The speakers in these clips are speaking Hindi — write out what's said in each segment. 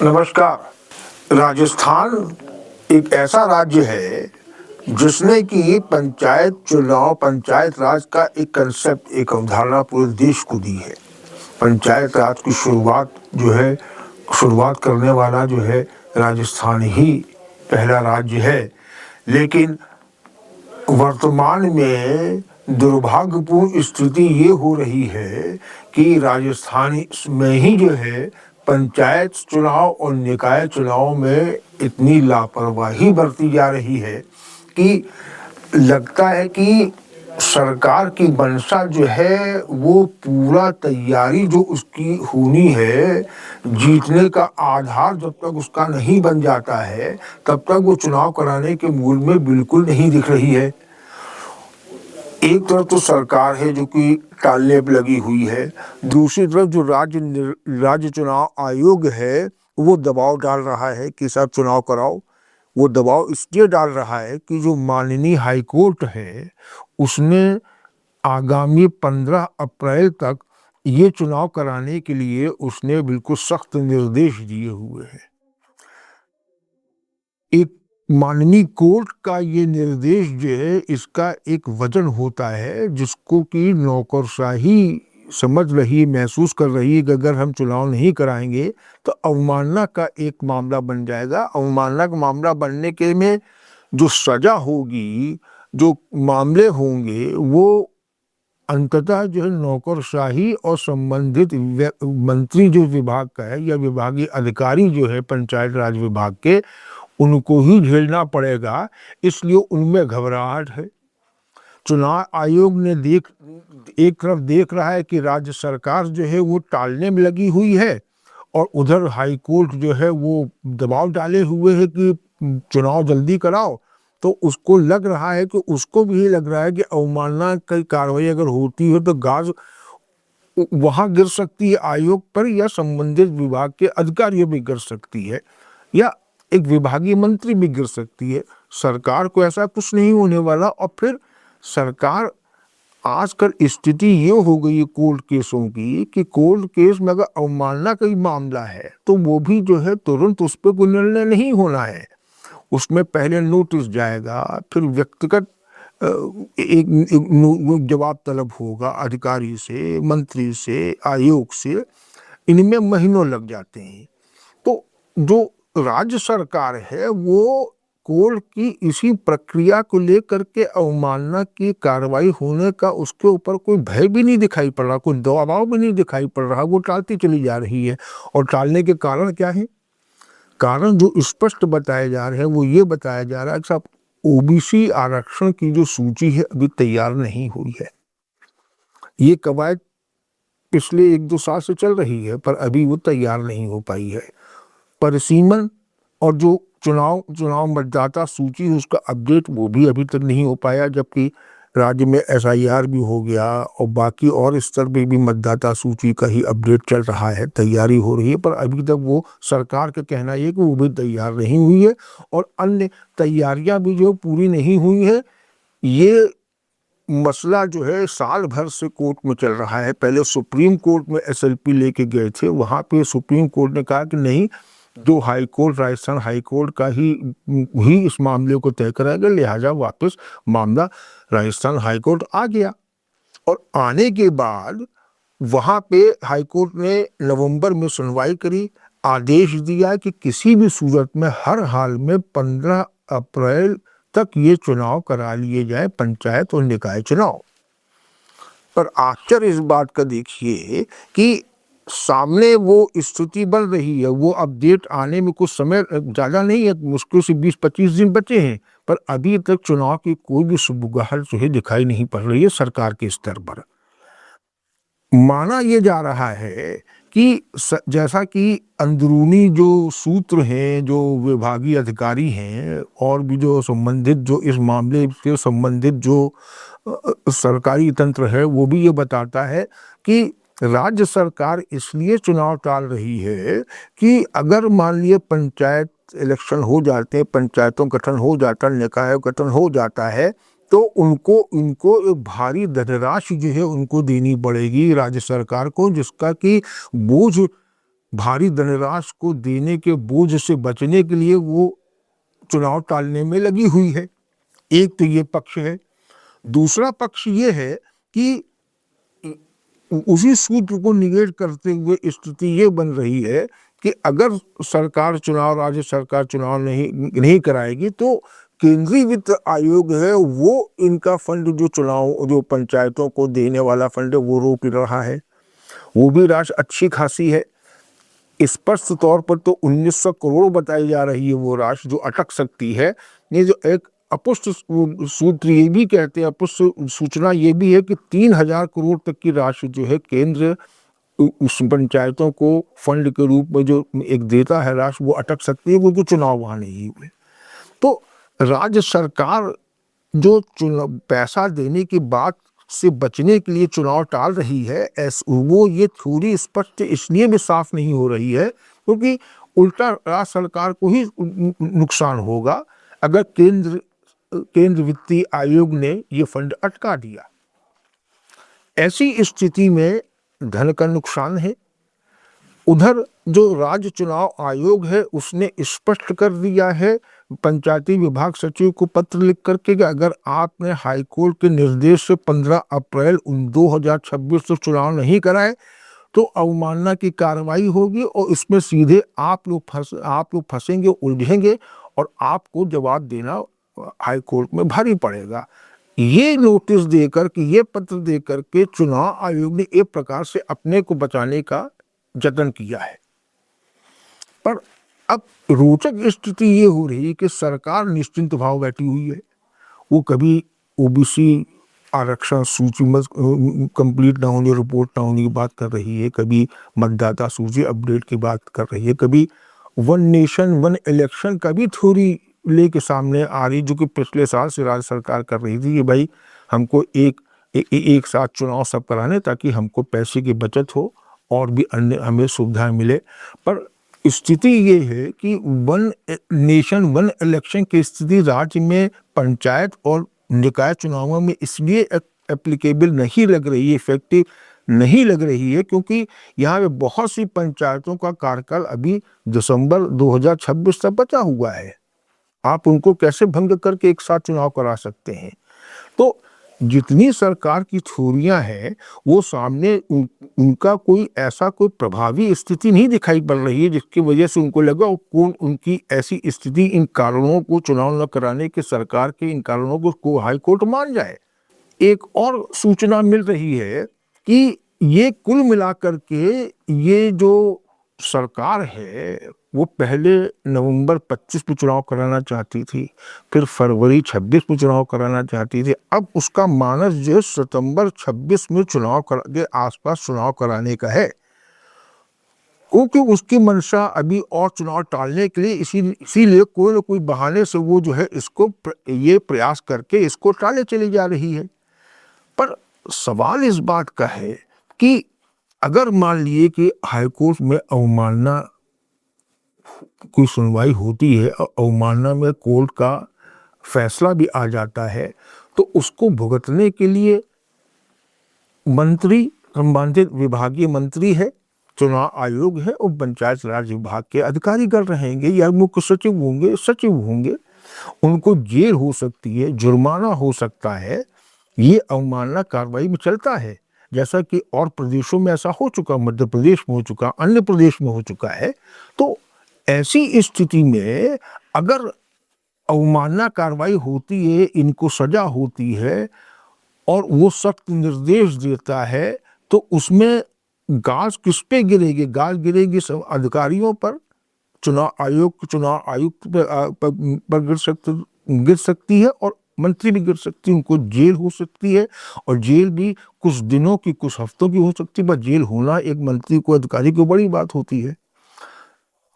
नमस्कार। राजस्थान एक ऐसा राज्य है जिसने कि पंचायत चुनाव, पंचायत राज का एक कंसेप्ट, एक अवधारणा पूरे देश को दी है। पंचायत राज की शुरुआत करने वाला जो है राजस्थान ही पहला राज्य है। लेकिन वर्तमान में दुर्भाग्यपूर्ण स्थिति ये हो रही है कि राजस्थान में ही जो है पंचायत चुनाव और निकाय चुनाव में इतनी लापरवाही बरती जा रही है कि लगता है कि सरकार की मंशा जो है वो पूरा तैयारी जो उसकी होनी है, जीतने का आधार जब तक उसका नहीं बन जाता है तब तक वो चुनाव कराने के मूड में बिल्कुल नहीं दिख रही है। एक तरफ तो सरकार है जो कि टालने पर लगी हुई है, दूसरी तरफ जो राज्य चुनाव आयोग है वो दबाव डाल रहा है कि सब चुनाव कराओ। वो दबाव इसलिए डाल रहा है कि जो माननीय हाईकोर्ट है उसने आगामी 15 अप्रैल तक ये चुनाव कराने के लिए उसने बिल्कुल सख्त निर्देश दिए हुए हैं। एक माननीय कोर्ट का ये निर्देश जो है इसका एक वजन होता है जिसको कि नौकरशाही समझ रही, महसूस कर रही है कि अगर हम चुनाव नहीं कराएंगे तो अवमानना का एक मामला बन जाएगा। अवमानना का मामला बनने के में जो सजा होगी, जो मामले होंगे, वो अंततः जो है नौकरशाही और संबंधित मंत्री जो विभाग का है या विभागीय अधिकारी जो है पंचायत राज विभाग के, उनको ही झेलना पड़ेगा। इसलिए उनमें घबराहट है। चुनाव आयोग ने एक तरफ देख रहा है कि राज्य सरकार जो है वो टालने में लगी हुई है और उधर हाई कोर्ट जो है वो दबाव डाले हुए है कि चुनाव जल्दी कराओ। तो उसको लग रहा है कि उसको भी लग रहा है कि अवमानना की कार्रवाई अगर होती है तो गाज वहां गिर सकती है आयोग पर, या संबंधित विभाग के अधिकारियों भी गिर सकती है, या एक विभागीय मंत्री भी गिर सकती है। सरकार को ऐसा कुछ नहीं होने वाला। और फिर सरकार आजकल स्थिति ये हो गई है कोर्ट केसों की कि कोर्ट केस में अगर अवमानना का मामला है तो वो भी जो है तुरंत उस पर कोई निर्णय नहीं होना है। उसमें पहले नोटिस जाएगा, फिर व्यक्तिगत एक जवाब तलब होगा अधिकारी से, मंत्री से, आयोग से। इनमें महीनों लग जाते हैं। तो जो राज्य सरकार है वो कोर्ट की इसी प्रक्रिया को लेकर के अवमानना की कार्रवाई होने का उसके ऊपर कोई भय भी नहीं दिखाई पड़ रहा, कोई दबाव भी नहीं दिखाई पड़ रहा। वो टालती चली जा रही है। और टालने के कारण क्या है? कारण जो स्पष्ट बताए जा रहे हैं वो ये बताया जा रहा है कि साहब ओबीसी आरक्षण की जो सूची है अभी तैयार नहीं हुई है। ये कवायद पिछले 1-2 साल से चल रही है पर अभी वो तैयार नहीं हो पाई है। परिसीमन और जो चुनाव मतदाता सूची है उसका अपडेट वो भी अभी तक नहीं हो पाया, जबकि राज्य में एसआईआर भी हो गया और बाकी और स्तर पे भी मतदाता सूची का ही अपडेट चल रहा है, तैयारी हो रही है। पर अभी तक वो सरकार का कहना ये कि वो भी तैयार नहीं हुई है और अन्य तैयारियां भी जो पूरी नहीं हुई है। ये मसला जो है साल भर से कोर्ट में चल रहा है। पहले सुप्रीम कोर्ट में एसएलपी लेके गए थे, वहाँ पे सुप्रीम कोर्ट ने कहा कि नहीं, जो high court, Rajasthan high court का ही इस मामले को तय कराएगा, लिहाजा वापस मामला राजस्थान हाई कोर्ट आ गया। और आने के बाद वहाँ पे हाई कोर्ट ने नवंबर में सुनवाई करी, आदेश दिया कि किसी भी सूरत में हर हाल में 15 अप्रैल तक ये चुनाव करा लिए जाए, पंचायत और निकाय चुनाव। पर आश्चर्य इस बात का देखिए कि सामने वो स्थिति बन रही है, वो अपडेट आने में कुछ समय ज़्यादा नहीं है, मुश्किल से 20-25 दिन बचे हैं, पर अभी तक चुनाव की कोई भी सुबुगाहट जो है दिखाई नहीं पड़ रही है सरकार के स्तर पर। माना ये जा रहा है कि जैसा कि अंदरूनी जो सूत्र हैं, जो विभागीय अधिकारी हैं और भी जो संबंधित, जो इस मामले से संबंधित जो सरकारी तंत्र है, वो भी ये बताता है कि राज्य सरकार इसलिए चुनाव टाल रही है कि अगर मान लिए पंचायत इलेक्शन हो जाते हैं, पंचायतों गठन हो जाता है, निकाय गठन हो जाता है, तो उनको एक भारी धनराशि जो है उनको देनी पड़ेगी राज्य सरकार को, जिसका कि बोझ भारी धनराशि को देने के बोझ से बचने के लिए वो चुनाव टालने में लगी हुई है। एक तो ये पक्ष है। दूसरा पक्ष ये है कि उसी सूत्र को निगेट करते हुए स्थिति ये बन रही है कि अगर सरकार चुनाव, राज्य सरकार चुनाव नहीं कराएगी तो केंद्रीय वित्त आयोग है वो इनका फंड, जो चुनाव, जो पंचायतों को देने वाला फंड है, वो रोक रहा है। वो भी राशि अच्छी खासी है। स्पष्ट तौर पर तो 1900 करोड़ बताई जा रही है वो राशि, जो अटक सकती है। ये जो एक अपुष्ट सूत्र ये भी कहते हैं, अपुष्ट सूचना ये भी है कि 3000 करोड़ तक की राशि जो है केंद्र उस पंचायतों को फंड के रूप में जो एक देता है राशि, वो अटक सकती है, क्योंकि चुनाव वहाँ नहीं हुए। तो राज्य सरकार जो पैसा देने की बात से बचने के लिए चुनाव टाल रही है, वो ये थोड़ी स्पष्ट इसलिए भी साफ नहीं हो रही है क्योंकि उल्टा राज्य सरकार को ही नुकसान होगा अगर केंद्र वित्तीय आयोग ने ये फंड अटका दिया। ऐसी स्थिति में धन का नुकसान है। उधर जो राज्य चुनाव आयोग है उसने स्पष्ट कर दिया है पंचायती विभाग सचिव को पत्र लिख करके कि अगर आपने हाईकोर्ट के निर्देश से 15 अप्रैल 2026 से चुनाव नहीं कराए तो अवमानना की कार्रवाई होगी और इसमें सीधे आप लोग फंसेंगे, उलझेंगे और आपको जवाब देना हाईकोर्ट में भारी पड़ेगा। ये नोटिस देकर के, ये पत्र देकर के चुनाव आयोग ने एक प्रकार से अपने को बचाने का जतन किया है। पर अब रोचक स्थिति ये हो रही है कि सरकार निश्चिंत भाव बैठी हुई है। वो कभी ओबीसी आरक्षण सूची में कंप्लीट ना होने, रिपोर्ट ना होने की बात कर रही है, कभी मतदाता सूची अपडेट की बात कर रही है, कभी वन नेशन वन इलेक्शन का भी थ्योरी लेके सामने आ रही, जो कि पिछले साल से राज्य सरकार कर रही थी कि भाई हमको एक साथ चुनाव सब कराने ताकि हमको पैसे की बचत हो और भी अन्य हमें सुविधाएं मिले। पर स्थिति ये है कि वन नेशन वन इलेक्शन की स्थिति राज्य में पंचायत और निकाय चुनावों में इसलिए एप्लीकेबल नहीं लग रही है, इफेक्टिव नहीं लग रही है, क्योंकि यहाँ पे बहुत सी पंचायतों का कार्यकाल अभी दिसंबर 2026 तक बचा हुआ है। आप उनको कैसे भंग करके एक साथ चुनाव करा सकते हैं? तो जितनी सरकार की थ्योरियां हैं वो सामने उनका कोई ऐसा कोई प्रभावी स्थिति नहीं दिखाई पड़ रही है जिसकी वजह से उनको लगा कौन उनकी ऐसी स्थिति, इन कारणों को, चुनाव न कराने के सरकार के इन कारणों को हाई कोर्ट मान जाए। एक और सूचना मिल रही है कि ये कुल मिलाकर के ये जो सरकार है वो पहले नवंबर 25 में चुनाव कराना चाहती थी, फिर फरवरी 26 में चुनाव कराना चाहती थी। अब उसका मानस जो सितंबर 26 में चुनाव के आसपास चुनाव कराने का है, क्योंकि उसकी मंशा अभी और चुनाव टालने के लिए इसीलिए कोई ना कोई बहाने से वो जो है इसको ये प्रयास करके इसको टाले चली जा रही है। पर सवाल इस बात का है कि अगर मान लिए कि हाईकोर्ट में अवमानना की सुनवाई होती है, अवमानना में कोर्ट का फैसला भी आ जाता है, तो उसको भुगतने के लिए मंत्री, संबंधित विभागीय मंत्री है, चुनाव आयोग है और पंचायत राज विभाग के अधिकारी कर रहेंगे या मुख्य सचिव होंगे। उनको जेल हो सकती है, जुर्माना हो सकता है। ये अवमानना कार्रवाई में चलता है, जैसा कि और प्रदेशों में ऐसा हो चुका, मध्य प्रदेश में हो चुका, अन्य प्रदेश में हो चुका है। तो ऐसी स्थिति में अगर अवमानना कार्रवाई होती है, इनको सजा होती है और वो सख्त निर्देश देता है, तो उसमें गाज किस पे गिरेगी? गाज गिरेगी सब अधिकारियों पर, चुनाव आयुक्त पर गिर सकती है और मंत्री भी गिर सकती है, उनको जेल हो सकती है और जेल भी कुछ दिनों की, कुछ हफ्तों की हो सकती है। पर जेल होना एक मंत्री को, अधिकारी को बड़ी बात होती है।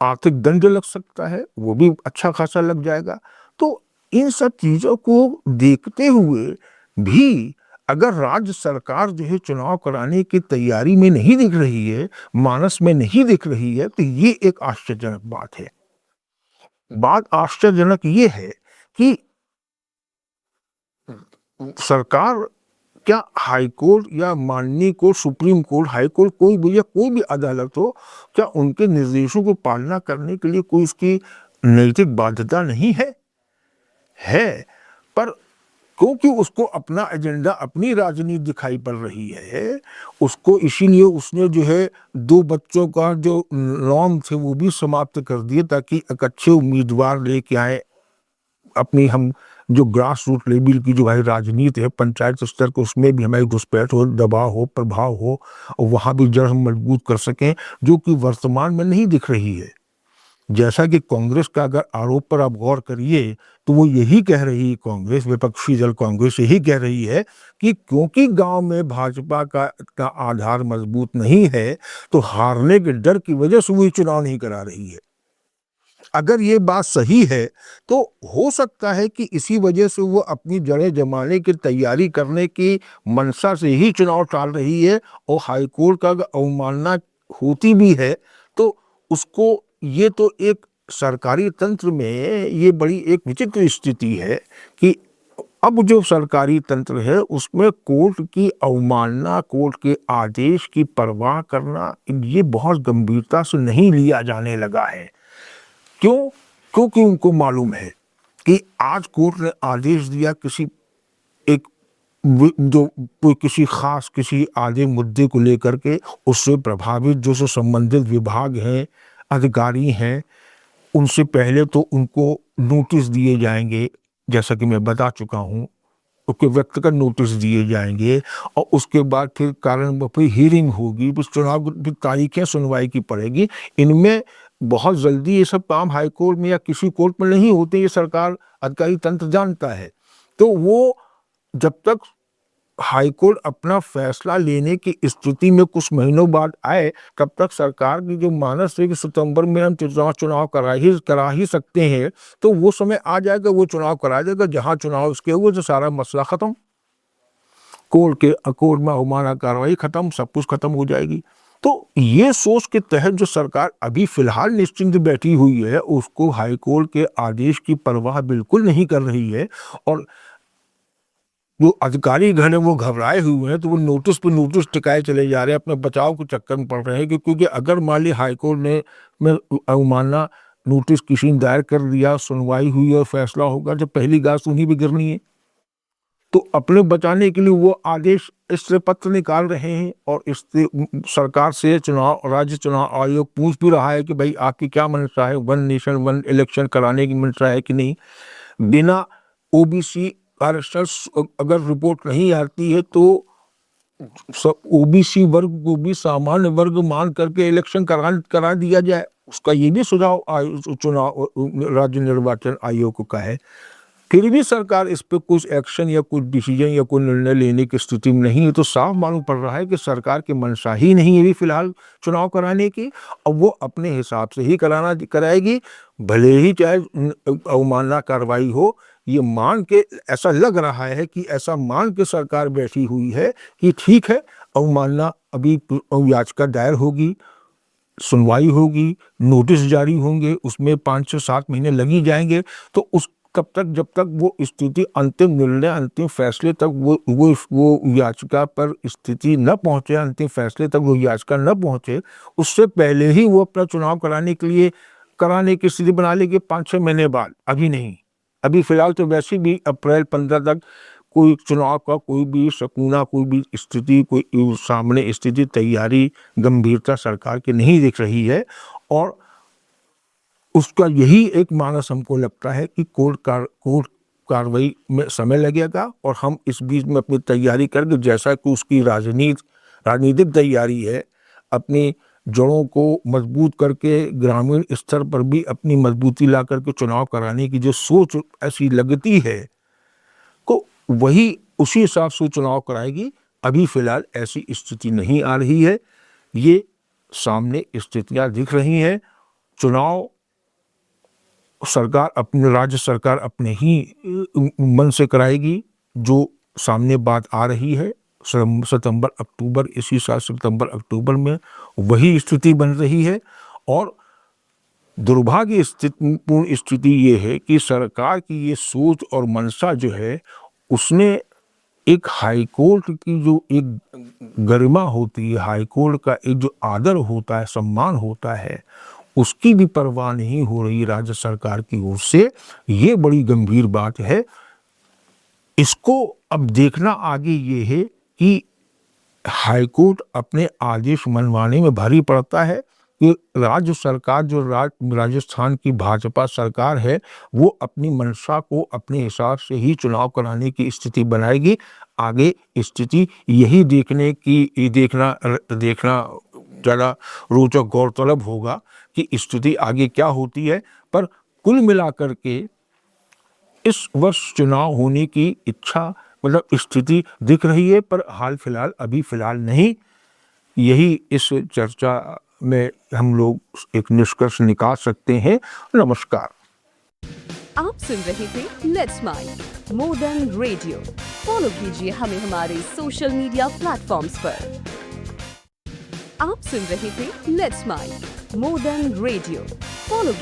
आर्थिक दंड लग सकता है, वो भी अच्छा खासा लग जाएगा। तो इन सब चीजों को देखते हुए भी अगर राज्य सरकार जो है चुनाव कराने की तैयारी में नहीं दिख रही है, मानस में नहीं दिख रही है, तो ये एक आश्चर्यजनक बात है। बात आश्चर्यजनक ये है कि सरकार क्या हाई कोर्ट या माननीय court, supreme court, high court, कोई भी या कोई भी अदालत हो, क्या उनके निर्देशों को पालना करने के लिए कोई उसकी नैतिक बाध्यता नहीं है? है, पर क्योंकि उसको अपना एजेंडा, अपनी राजनीति दिखाई पड़ रही है, उसको इसीलिए उसने जो है 2 बच्चों का जो नॉर्म थे वो भी समाप्त कर दिए, ताकि एक अच्छे उम्मीदवार लेके आए। अपनी हम जो ग्रास रूट लेवल की जो भाई राजनीति है, पंचायत स्तर को, उसमें भी हमारी घुसपैठ हो, दबाव हो, प्रभाव हो, और वहाँ भी जड़ हम मजबूत कर सकें, जो कि वर्तमान में नहीं दिख रही है। जैसा कि कांग्रेस का अगर आरोप पर आप गौर करिए, तो वो यही कह रही है, कांग्रेस, विपक्षी दल कांग्रेस यही कह रही है कि क्योंकि गांव में भाजपा का आधार मजबूत नहीं है, तो हारने के डर की वजह से वो चुनाव नहीं करा रही है। अगर ये बात सही है, तो हो सकता है कि इसी वजह से वो अपनी जड़ें जमाने की तैयारी करने की मंशा से ही चुनाव टाल रही है, और हाईकोर्ट का अवमानना होती भी है तो उसको, ये तो एक सरकारी तंत्र में ये बड़ी एक विचित्र स्थिति है कि अब जो सरकारी तंत्र है उसमें कोर्ट की अवमानना, कोर्ट के आदेश की परवाह करना, ये बहुत गंभीरता से नहीं लिया जाने लगा है। क्यों? क्योंकि उनको मालूम है कि आज कोर्ट ने आदेश दिया किसी एक जो किसी खास किसी आधे मुद्दे को लेकर के, उससे प्रभावित जो संबंधित विभाग हैं, अधिकारी हैं, उनसे पहले तो उनको नोटिस दिए जाएंगे, जैसा कि मैं बता चुका हूँ, उसके व्यक्तिगत नोटिस दिए जाएंगे, और उसके बाद फिर कारण फिर हियरिंग होगी, फिर चुनाव की तारीखें सुनवाई की पड़ेगी। इनमें बहुत जल्दी ये सब काम हाई कोर्ट में या किसी कोर्ट में नहीं होते, ये सरकार अधिकारी तंत्र जानता है। तो वो जब तक हाई कोर्ट अपना फैसला लेने की स्थिति में कुछ महीनों बाद आए, तब तक सरकार की जो मानस है कि सितंबर में हम चुनाव करा ही सकते हैं, तो वो समय आ जाएगा, वो चुनाव करा जाएगा। जहां चुनाव उसके हुए तो सारा मसला खत्म, कोर्ट में अवमानना कार्रवाई खत्म, सब कुछ खत्म हो जाएगी। तो ये सोच के तहत जो सरकार अभी फिलहाल निश्चिंत बैठी हुई है, उसको हाई कोर्ट के आदेश की परवाह बिल्कुल नहीं कर रही है, और जो अधिकारी गण है वो घबराए हुए हैं, तो वो नोटिस पे नोटिस टिकाए चले जा रहे हैं, अपने बचाव के चक्कर में पड़ रहे हैं। क्योंकि अगर मान ली हाईकोर्ट ने में अवमानना नोटिस किसी ने दायर कर दिया, सुनवाई हुई और फैसला होगा, जब पहली घास उन्हीं पे गिरनी है, तो अपने बचाने के लिए वो आदेश इससे पत्र निकाल रहे हैं, और इससे सरकार से राज्य चुनाव आयोग पूछ भी रहा है कि भाई आपकी क्या मंशा है, 1 नेशन 1 इलेक्शन कराने की मंशा है कि नहीं। बिना ओबीसी आरक्षण अगर रिपोर्ट नहीं आती है, तो ओबीसी वर्ग को भी सामान्य वर्ग मान करके इलेक्शन करा दिया जाए, उसका ये भी सुझाव चुनाव राज्य निर्वाचन आयोग का है। फिर भी सरकार इस पे कुछ एक्शन या कुछ डिसीजन या कोई निर्णय लेने की स्थिति में नहीं है, तो साफ मालूम पड़ रहा है कि सरकार की मंशा ही नहीं है फिलहाल चुनाव कराने की, और वो अपने हिसाब से ही कराएगी, भले ही चाहे अवमानना कार्रवाई हो। ये मान के ऐसा लग रहा है कि ऐसा मान के सरकार बैठी हुई है कि ठीक है, अवमानना अभी याचिका दायर होगी, सुनवाई होगी, नोटिस जारी होंगे, उसमें 5 से 7 महीने लगी जाएंगे, तो उस कब तक, जब तक वो स्थिति अंतिम निर्णय, अंतिम फैसले तक वो याचिका पर स्थिति न पहुंचे, अंतिम फैसले तक वो याचिका न पहुंचे, उससे पहले ही वो अपना चुनाव कराने की स्थिति बना लेगी 5-6 महीने बाद। अभी नहीं, अभी फिलहाल तो वैसे भी अप्रैल 15 तक कोई चुनाव का कोई भी सकूना, कोई भी स्थिति, कोई सामने स्थिति, तैयारी, गंभीरता सरकार की नहीं दिख रही है, और उसका यही एक मानस हमको लगता है कि कोर्ट कार्रवाई में समय लगेगा, और हम इस बीच में अपनी तैयारी करके, जैसा कि उसकी राजनीतिक तैयारी है, अपनी जड़ों को मजबूत करके ग्रामीण स्तर पर भी अपनी मजबूती ला करके चुनाव कराने की जो सोच ऐसी लगती है, को वही उसी हिसाब से चुनाव कराएगी। अभी फिलहाल ऐसी स्थिति नहीं आ रही है, ये सामने स्थितियां दिख रही हैं। चुनाव राज्य सरकार अपने ही मन से कराएगी, जो सामने बात आ रही है सितंबर अक्टूबर, इसी साल सितंबर अक्टूबर में वही स्थिति बन रही है। और दुर्भाग्यपूर्ण स्थिति ये है कि सरकार की ये सोच और मंशा जो है, उसने एक हाई कोर्ट की जो एक गरिमा होती है, हाई कोर्ट का एक जो आदर होता है, सम्मान होता है, उसकी भी परवाह नहीं हो रही राज्य सरकार की ओर से। ये बड़ी गंभीर बात है। इसको अब देखना आगे ये है कि हाईकोर्ट अपने आदेश मनवाने में भारी पड़ता है कि राज्य सरकार जो राजस्थान की भाजपा सरकार है वो अपनी मंशा को अपने हिसाब से ही चुनाव कराने की स्थिति बनाएगी। आगे स्थिति यही देखना ज़्यादा रोचक गौरतलब होगा कि स्थिति आगे क्या होती है। पर कुल मिलाकर के इस वर्ष चुनाव होने की इच्छा मतलब स्थिति दिख रही है, पर अभी फिलहाल नहीं। यही इस चर्चा में हम लोग एक निष्कर्ष निकाल सकते हैं। नमस्कार। आप सुन रहे थे let's mind more than radio. Follow कीजिए हमें हमारे सोशल मीडिया प्लेटफॉर्म्स पर। आप सुन रहे थे let's mind more than radio. Follow